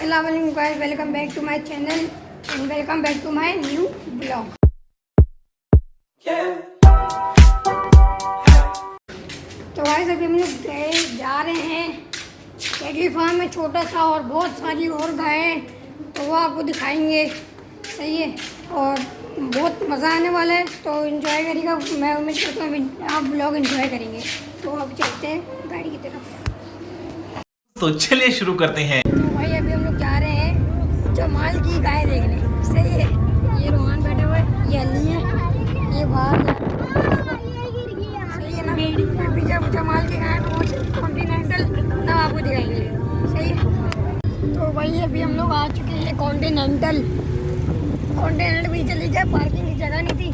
अस्सलाम वालेकुम guys, welcome back to my channel and welcome back to my new blog. तो guys अभी हम लोग जा रहे हैं कैटल फार्म में, छोटा सा और बहुत सारी और गायें, तो वो आपको दिखाएंगे। सही है, और बहुत मज़ा आने वाला है, तो इन्जॉय करिएगा। मैं उम्मीद करता हूँ आप ब्लॉग इन्जॉय करेंगे। तो अब चलते हैं गाड़ी की तरफ। तो चलिए शुरू करते हैं। तो भाई अभी हम लोग जा रहे हैं जमाल की गाय देखने। सही है, ये रोहन बैठे हुए, ये अली है, ये बाहर सही है ना। अभी जब जमाल की गाय कॉन्टिनेंटल तब आपको दिखाएंगे। सही है, तो भाई अभी हम लोग आ चुके हैं कॉन्टिनेंटल भी चली जाए, पार्किंग की जगह नहीं थी।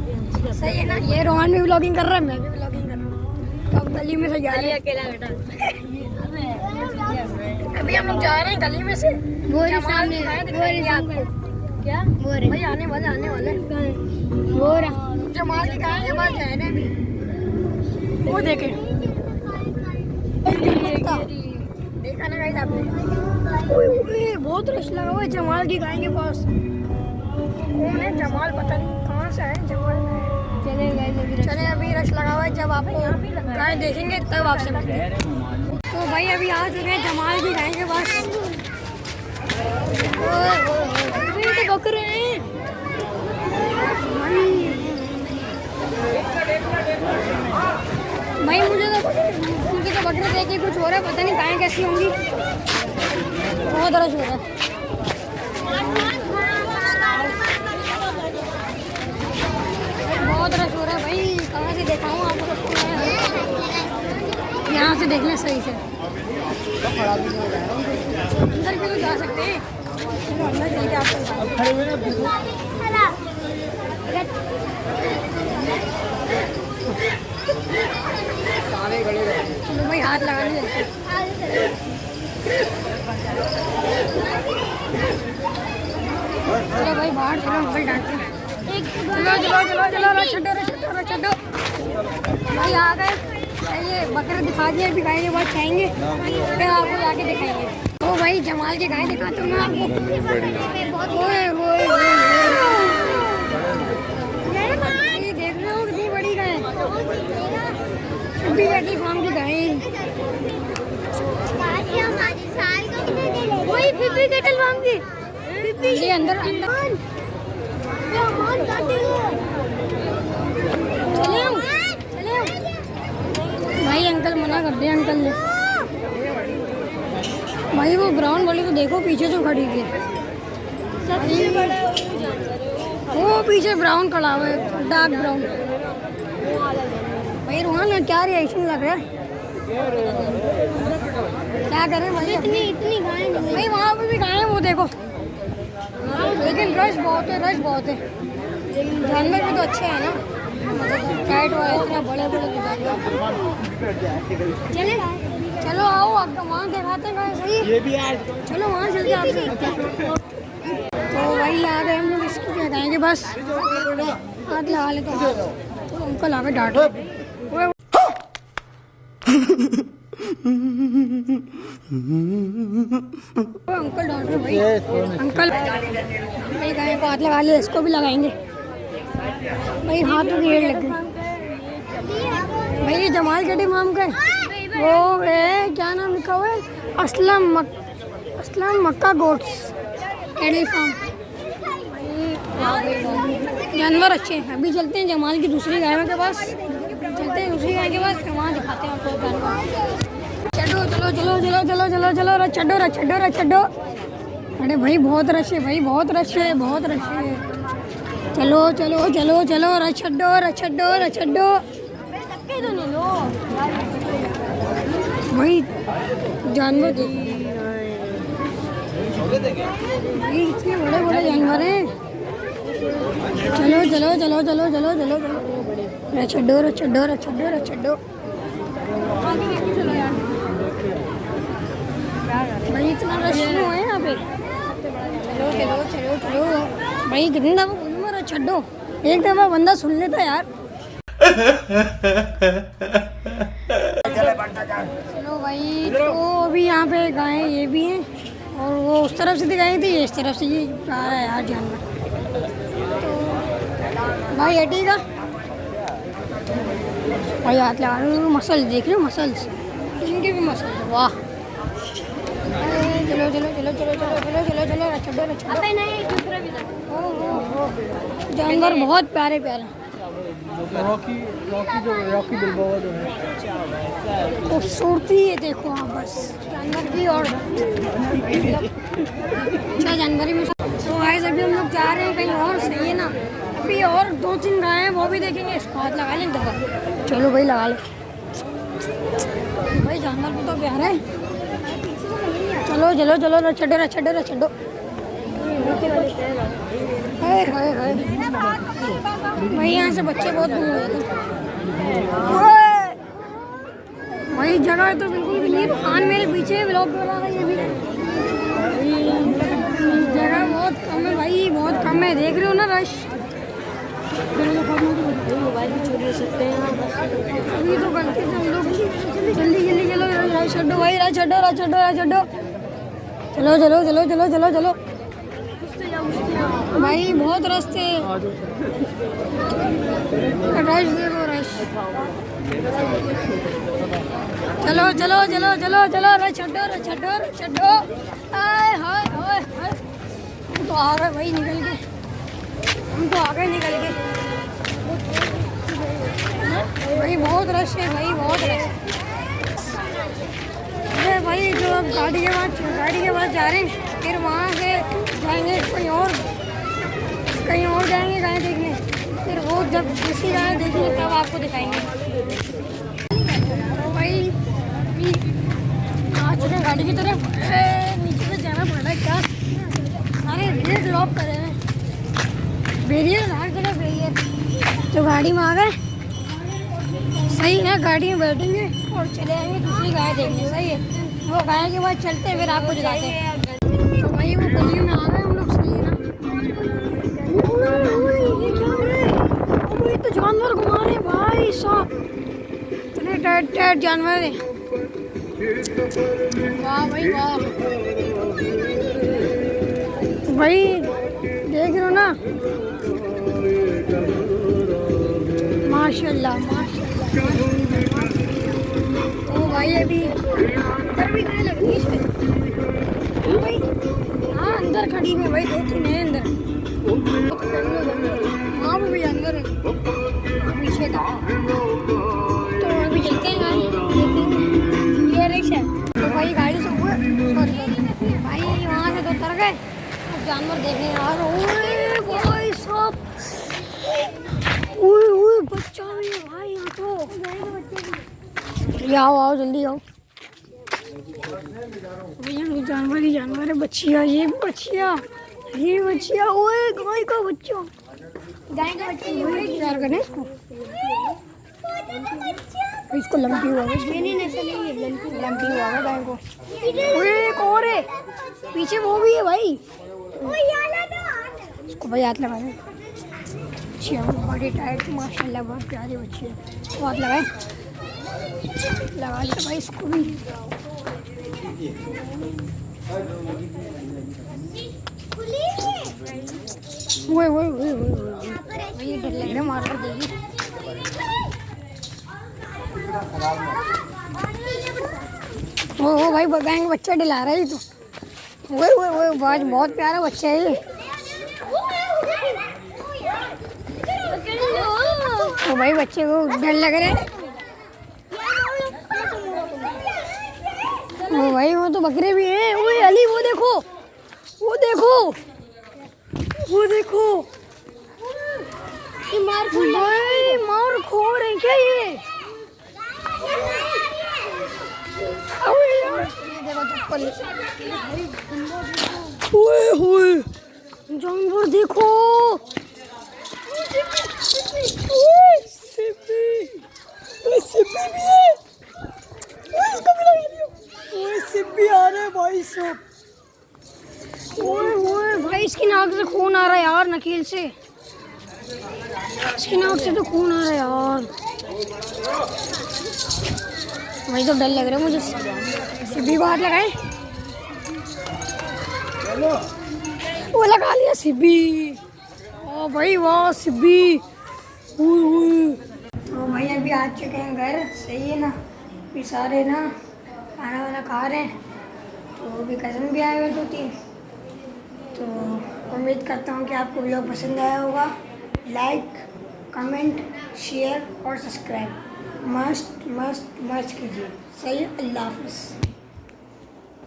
सही है ना, ये रोहन भी व्लॉगिंग कर रहा है, मैं भी व्लॉगिंग कर रहा हूँ। तो अब गली में से जा रहे हैं, अकेला बेटा। अभी हम लोग जा रहे हैं गली में से, वो सामने आपको क्या वो भाई आने वाले वो जमाल की गाय के पास जा रहे हैं अभी। वो देखे देखा ना गाइस आपने, बहुत रश लगा हुआ है जमाल की गाय के पास। कौन है जमाल, पता नहीं कहाँ से है जमाल। चले अभी रश लगा हुआ है, जब आपको गाय देखेंगे तब आपसे मिलते हैं। तो भाई अभी आ चुके हैं जमाल की गाय के पास। तो बकरे हैं भाई, मुझे तो बकरे देख के कुछ हो रहा है, पता नहीं गायें कैसी होंगी। बहुत रश हो रहा है, बहुत रश हो रहा है भाई। कहाँ से दिखाऊँ आपको, यहाँ से देख लें सही से। अंदर भी तो जा सकते हैं, चलो अंदर चल के आपको चलो भाई हाथ लगाने देते। चलो भाई बाहर चलो, अंकल डांटते हैं। चलो छड्डो भाई आ गए। ये बकरे दिखा दिए, अभी गाय के बाद खाएंगे, फिर आपको जाके दिखाएंगे। तो भाई जमाल की गाय दिखाता हूँ मैं आपको। ये देख रहे हो कितनी बड़ी गाय, अभी कैटल फार्म की गाय। कैटल फार्म की ये अंदर भाई अंकल मना कर दिया अंकल ने। भाई वो ब्राउन वाली तो देखो पीछे जो खड़ी है, सबसे बड़ा वो पीछे ब्राउन खड़ा हुआ है, डार्क ब्राउन। भाई रोहन क्या रिएक्शन लग रहा है, क्या करें भाई। इतनी गाय भाई, वहाँ पे भी गाय है वो देखो, लेकिन रश बहुत है। जानवर भी तो अच्छे हैं ना, कैट वाले इतना बड़े चलो आओ आपको वहाँ दिखाते हैं। सही ये भी है, चलो वहाँ चलते आपसे। तो भाई आ गए हम लोग, इसको क्या कहेंगे, बस हाथ लगा ले तो अंकल आगे डांट अंकल डांट रहे भाई। अंकल भाई गाय को हाथ लगा ले, इसको भी लगाएंगे भाई, हाथों की भीड़ लग गई। भाई ये जमाल कैटल फार्म का वो है, क्या नाम लिखा हुआ है, असलम मक्का गोट्स कैटल फार्म। जानवर अच्छे हैं। अभी चलते हैं जमाल की दूसरी गायों के पास, चलते हैं दूसरी गाय के पास, फिर वहाँ दिखाते हैं आपको जानवर। चलो अरे भाई बहुत रश है भाई, बहुत रश है। चलो रछड्डो भाई, जानवर भाई, इतने बड़े जानवर हैं। चलो रछड्डो भाई, इतना रश क्यों है यहाँ पे। चलो भाई, कितनी दफा बोलूँ मैं छड्डो, एक दफा बंदा सुन लेता यार। चलो भाई, तो अभी यहाँ पे गाय ये भी हैं, और वो उस तरफ से दिखाई थी, इस तरफ से ये आ रहा है यार जानवर। तो भाई हटेगा भाई, हाथ लगा रहे हो। मसल्स देख रहे हो, मसल्स, इनके भी मसल्स, वाह। चलो चलो चलो चलो चलो चलो चलो चलो, छोड़ो छोड़ो। जानवर बहुत प्यारे प्यारे, रॉकी बिल्बाओ जो है खूबसूरती है देखो आप बस जानवर की। और अच्छा जानवर में तो गाइस अभी हम लोग जा रहे हैं कहीं और, सही है ना। अभी और 2-3 गाय हैं, वो भी देखेंगे। इसको हाथ लगा लें दवा, चलो भाई लगा लो भाई, जानवर भी तो प्यारा है। चलो चलो चलो, छड्डो छड्डो छड्डो। हाय हाय हाय भाई, यहाँ से बच्चे बहुत दूर हुए थे भाई। जगह तो बिल्कुल भी नहीं, दुकान मेरे पीछे व्लॉग बना रहा है ये भी। जगह बहुत कम है भाई, बहुत कम है, देख रहे हो ना रश। मोबाइल भी चोरी हो सकते हैं अभी तो गलती से हम लोग। जल्दी जल्दी चलो, राय छड्डो भाई, राय छड्डो राय छड्डो राय छड्डो। चलो चलो चलो चलो चलो चलो भाई, बहुत रास्ते रश देखो, रश। चलो चलो चलो चलो चलो, रे छड्डो रे छड्डो रे छड्डो। आय हाय हाय हाय, हम तो आ गए भाई निकल के, हम तो आ गए निकल के भाई। बहुत रश है भाई, बहुत रश है भाई। जो अब गाड़ी के बाद जा रहे हैं, फिर वहाँ से जाएंगे कहीं और जाएंगे गाय देखने। फिर वो जब दूसरी गाय देखेंगे तब आपको दिखाएंगे। तो भाई आ चुके गाड़ी की तरफ, नीचे से जाना पड़ रहा है क्या, सारे रेड ड्रॉप कर रहे हैं। बैरियर हर जगह बैरियर। तो गाड़ी में आ गए, सही है, गाड़ी में बैठेंगे और चले आएंगे दूसरी गाय देखने, सही है। वो गाय के बाद चलते हैं, फिर आपको दिखाते हैं। तो भाई वो गलियों में आ गए हम लोग, सही है ना। ये क्या हो रहा है भाई, तो जानवर घुमा रहे भाई साहब, इतने टाइट जानवर है, वाह भाई वाह। भाई देख रहे हो ना, माशाल्लाह माशाल्लाह। तो भाई अभी अंदर भी गाय लग रही है भाई, हाँ अंदर खड़ी है भाई, 2-3 है अंदर। हाँ वो भी अंदर है पीछे का। तो अभी चलते हैं गाड़ी देखेंगे, ये रिक्शा है। तो भाई गाड़ी से ऊपर भाई वहाँ से तो उतर गए, अब जानवर देखने यार। ओए भाई साहब, ओए ओए बच्चा भी है भाई यहाँ तो। आओ जल्दी आओ भैया, जानवर ही जानवर है। बच्चिया, ये बच्चिया, ये बच्चिया, ओए गाय का बच्चा, गाय का बच्चा प्यार करने इसको लंपी हुआ है, लंपी हुआ है गाय को। ओए एक और है पीछे, वो भी है भाई, इसको भाई हाथ लगा दे। अच्छी बड़ी टाइट माशाल्लाह, बहुत प्यारी बच्ची है, वो हाथ लगाए, लगा लिया भाई इसको भी। वो ये डर लग रहा है, मार कर देगी। वो भाई बैंक बच्चा डिला रहा है तो, वो बहुत प्यारा बच्चा है ये। तो भाई बच्चे को डर लग रहा है। ओ भाई वो तो बकरे भी हैं। ओए अली वो देखो, वो देखो, वो देखो, भाई मार खोर है क्या ये? ओए होए जानवर देखो, सिप्पी आ रहा है भाई साहब। ओए भाई इसकी नाक से खून आ रहा है यार, नकील से, इसकी नाक से तो खून आ रहा है यार। भाई तो डर लग रहा है मुझे, सिप्पी को हाथ लगाए। वो लगा लिया सिब्बी। ओ भाई वाह सिब्बी। तो भाई अभी आ चुके हैं घर, सही है ना। अभी सारे ना खाना वाना खा रहे हैं, तो अभी कज़न भी आए हुए 2-3। तो उम्मीद करता हूँ कि आपको वीडियो पसंद आया होगा। लाइक, कमेंट, शेयर और सब्सक्राइब मस्ट मस्ट मस्ट कीजिए। सही है, अल्लाह हाफिज़।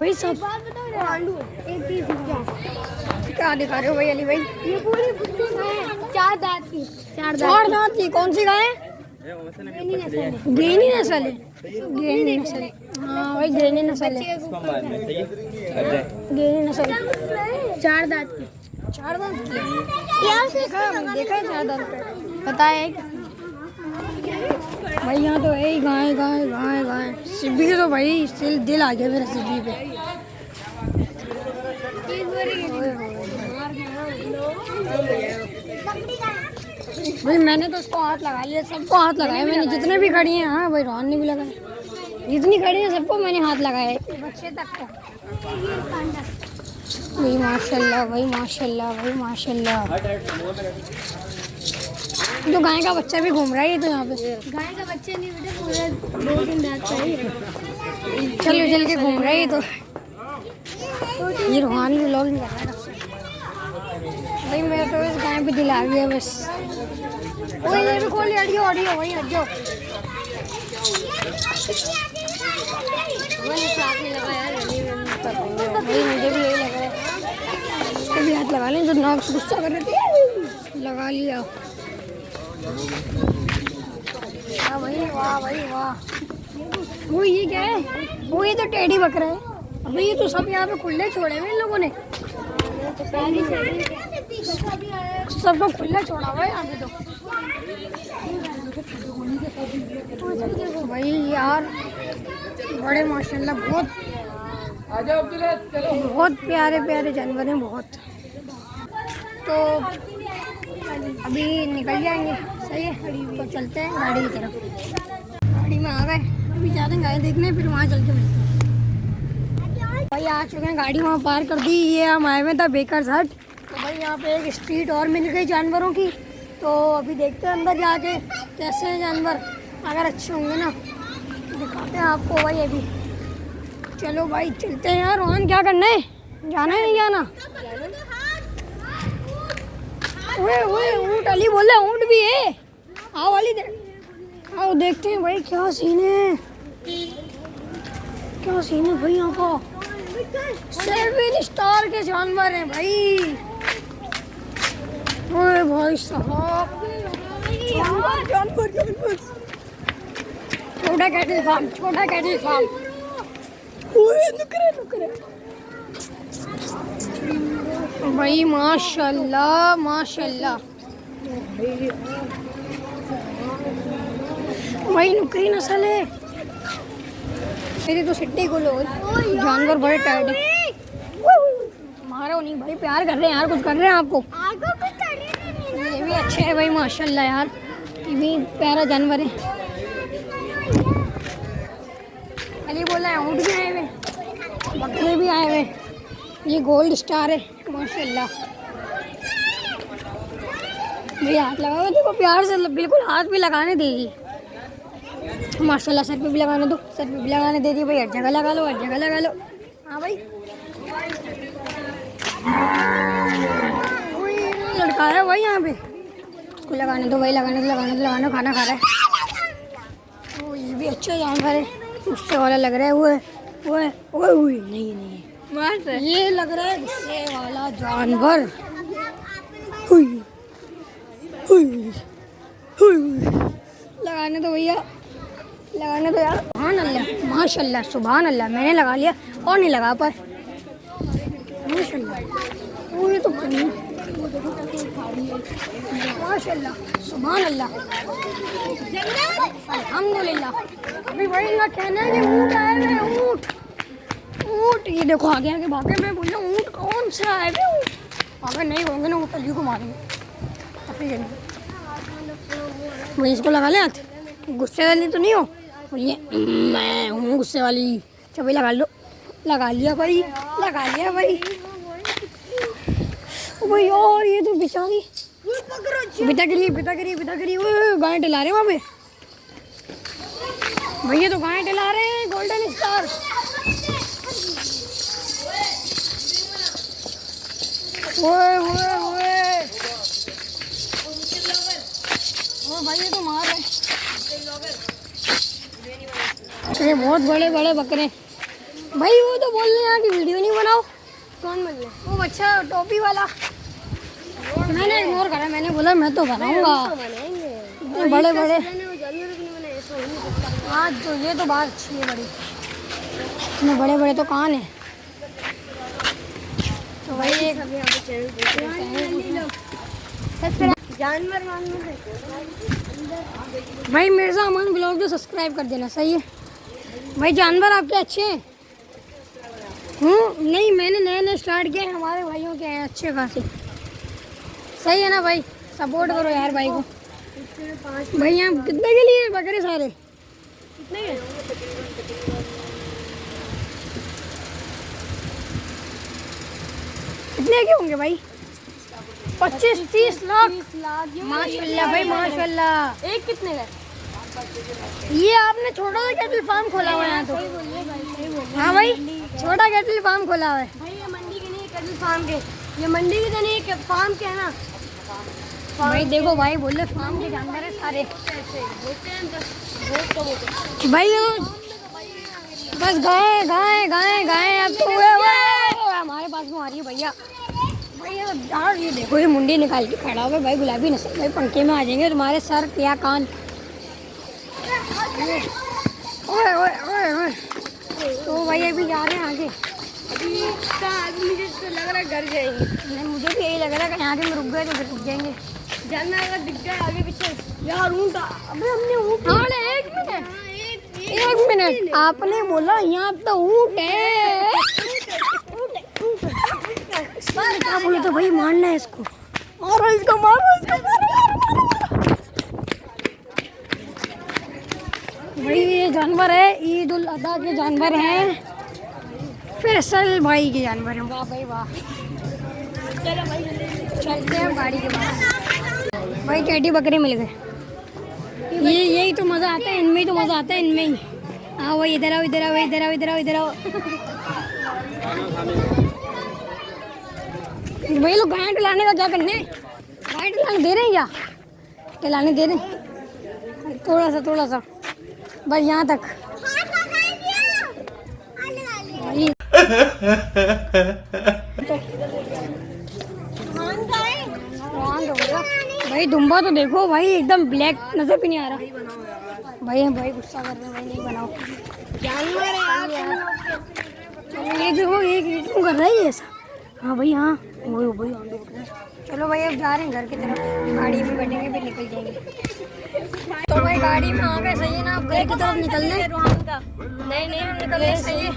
भाई सब आलू एक चीज क्या दिखा रहे हो भाई अली भाई? ये पूरी है 4 दांत की। 4 चार दांत की कौन सी गाय है? नहीं नस्ल है। ग्रेनी नस्ल है। ग्रेनी नस्ल है, हाँ भाई ग्रेनी नस्ल है। ग्रेनी नस्ल 4 दांत की। 4 दांत की यार देखा है 4 दांत का पता है भाई। यहाँ तो है ही गाय गाय गाय गाय। सिब्बी के तो भाई दिल आ गया मेरा सिब्बी पे। भाई मैंने तो उसको हाथ लगा लिया, सबको हाथ लगाया मैंने, जितने भी खड़ी हैं। हाँ भाई रोहन ने भी लगाया, जितनी खड़ी हैं सबको मैंने हाथ लगाया, बच्चे तक को। भाई माशाल्लाह भाई माशाल्लाह भाई माशाल्लाह। जो गाय का बच्चा भी घूम रहा है तो यहाँ पे। गाय का बच्चा नहीं बेटा, पूरा 2-3 दांत का ही है। चल के घूम रहा है तो। ये रूहानी व्लॉग नहीं कर रहा है भाई। मेरा तो इस गाय पे दिल आ गया बस। वो ये भी खोल ऑडियो ऑडियो वही हट जाओ। मैंने साथ में लगा यार, भाई मुझे भी यही लग रहा है। अभी हाथ लगा लें, जो नाक से गुस्सा कर रहे थे लगा लिया। वाह भाई वाह भाई वाह। वो ये क्या है? वो ये तो टेढ़ी बकरा है। अभी ये तो सब यहाँ पे खुले छोड़े हुए इन लोगों ने, सबको खुला छोड़ा हुआ है यहाँ पे तो। भाई यार बड़े माशाल्लाह बहुत प्यारे प्यारे जानवर हैं बहुत। तो अभी निकल जाएंगे, सही है। तो चलते हैं गाड़ी की तरफ। गाड़ी में आ गए, अभी जाते हैं गाड़ी देखने, फिर वहाँ चल के मिलते हैं। भाई आ चुके हैं, गाड़ी वहाँ पार कर दी। ये हम आए हुए था बेकर्स हट। तो भाई यहाँ पे एक स्ट्रीट और मिल गई जानवरों की। तो अभी देखते हैं अंदर जाके कैसे हैं जानवर, अगर अच्छे होंगे ना दिखाते हैं आपको भाई। अभी चलो भाई चलते हैं यार। रोहन क्या करना है, जाना है नहीं जाना? ओए ओए ऊँट, अली बोला ऊँट भी है। आओ वाली आओ देखते हैं भाई क्या सीन है, क्या सीन है भाई। यहाँ का 7 स्टार के जानवर हैं भाई। ओए भाई साहब जानवर जानवर। छोटा कैटल फार्म, छोटा कैटल फार्म। ओए नुकरे भाई माशाल्लाह माशाल्लाह। भाई नुकरी नस्ल है। मेरी तो सिट्टी को लो, जानवर बड़े टाइट है। मारो नहीं भाई, प्यार कर रहे हैं यार, कुछ कर रहे हैं आपको। ये भी अच्छे है भाई माशाल्लाह यार, ये भी प्यारा जानवर है। अली बोला है ऊँट भी आए हुए, बकरे भी आए हुए। ये गोल्ड स्टार है माशाल्लाह। भैया हाथ लगाओ, देखो प्यार से, बिल्कुल हाथ भी लगाने देगी माशाल्लाह। सर पे भी लगाने दो, सर पे भी लगाने दे दी भाई। हर जगह लगा लो, हर जगह लगा लो। हाँ भाई लड़का है भाई यहाँ पे, उसको लगाने दो भाई, लगाने दो लगाने दो लगाने दो। खाना खा रहा है। ओ ये भी अच्छा जानवर है, गुस्से वाला लग रहा है। वो नहीं नहीं ये लग रहा है गुस्से वाला जानवर। लगाने दो भैया, लगाने दो यार। सुभान अल्लाह माशाल्लाह सुभान अल्लाह। मैंने लगा लिया और नहीं लगा पाए माशाल्लाह। वो ये तो माशाल्लाह सुभान अल्लाह अल्हम्दुलिल्लाह। अभी भाई इनका कहना है कि ऊँट आए हुए हैं, ऊँट ऊँट। ये देखो आगे आगे भागे। मैं बोला ऊँट कौन से आए हुए ऊँट? अगर नहीं होंगे ना ऊँट अली को मारेंगे। भाई इसको लगा ले हाथ, गुस्से वाली तो नहीं हो? बोलिए मैं हूँ गुस्से वाली। चलो भाई लगा लो, लगा लिया भाई, लगा लिया भाई। भाई और ये तो बेचारी बिता करी गाय टला रहे वहाँ पे भैया, तो गाय टला रहे हैं गोल्डन स्टार। ओए ओए ओए ओ भाई ये तो मार है। ये बहुत बड़े बड़े बकरे भाई। वो तो बोल रहे हैं कि वीडियो नहीं बनाओ। कौन बोल रहे? वो बच्चा टोपी वाला। मैंने इग्नोर करा, मैंने बोला मैं तो बनाऊंगा बड़े बड़े। हाँ तो ये तो बात अच्छी है बड़ी, इतने बड़े बड़े तो कान है। तो भाई एक जानवर भाई मिर्ज़ा अमान ब्लॉग को सब्सक्राइब कर देना, सही है भाई। जानवर आपके अच्छे हैं? नहीं मैंने नए स्टार्ट किए, हमारे भाइयों के हैं अच्छे खासे, सही है ना भाई। सपोर्ट करो यार भाई को। भाई यहाँ कितने के लिए बकरे सारे? कितने के? कितने के होंगे भाई? 25-30 लाख। माशाल्लाह भाई माशाल्लाह। एक कितने का? ये आपने छोटा सा कैटल फार्म खोला हुआ है यहाँ तो। हाँ भाई छोटा कैटल फार्म खोला हुआ है भाई। ये मंडी के नहीं, कैटल फार्म के। ये मंडी के तो नहीं, फार्म के है ना भाई। देखो भाई बोले फार्म के जानवर है सारे भाई। बस गाय गाय गाय गाय अब तो हमारे पास में आ रही है भैया। भाई यार ये देखो, ये मुंडी निकाल के खड़ा हुआ भाई। गुलाबी नस्ल भाई, पंखे में आ जाएंगे तुम्हारे सर या कान। ओए ओए ओए ओए। तो भाई अभी जा रहे हैं आगे। अभी मुझे तो लग रहा है घर जाएंगे। नहीं मुझे भी यही लग रहा है कि यहाँ के में रुक गए तो फिर रुक जाएंगे। जानना अगर दिख जाए आगे पीछे यार ऊँट। अबे हमने ऊँट। एक मिनट आपने बोला यहाँ तो ऊँट है। क्या बोले तो भाई मारना है इसको। मारो इसको मारो भाई। ये जानवर है ईद उल अदा के जानवर हैं, फैसल भाई के जानवर हैं। वाह भाई वाह। चलते हैं गाड़ी के पास भाई। टेडी बकरे मिल गए। यही तो मज़ा आता है, इनमें ही तो मज़ा आता है, इनमें ही। हाँ भाई इधर आओ इधर आओ इधर आओ इधर आओ इधर आओ। भाई लोग गाय टलाने का क्या करने? गाय टलाने दे रहे हैं क्या? टलाने दे रहे हैं थोड़ा सा बस यहाँ तक। भाई दुम्बा तो देखो भाई, एकदम ब्लैक नजर भी नहीं आ रहा भाई गुस्सा कर रहे हैं भाई, नहीं बनाओ जानवर है यार। चलो ये देखो एक क्यों कर रहा है ऐसा? हाँ भाई हाँ वही भाई आंधे उठ रहे हैं। चलो भाई अब जा रहे हैं घर की तरफ, गाड़ी में बैठेंगे फिर निकल जाएंगे। तो भाई गाड़ी में आ गए, सही है ना? अब घर की तरफ निकल रहे। नहीं हम निकल रहे, सही है।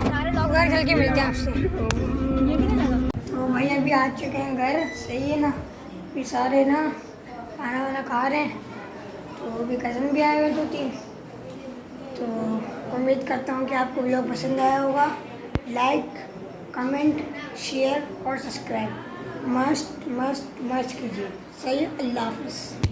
सारे लोग घर चल के मिलते हैं आपसे। तो भाई अभी आ चुके हैं घर, सही है ना? फिर सारे ना खाना वाना खा रहे हैं। तो अभी कज़न भी आए हुए 2-3। तो उम्मीद करता हूँ कि आपको व्लॉग पसंद आया होगा। लाइक कमेंट शेयर और सब्सक्राइब मस्ट कीजिए, सही है? अल्लाह हाफ़िज़।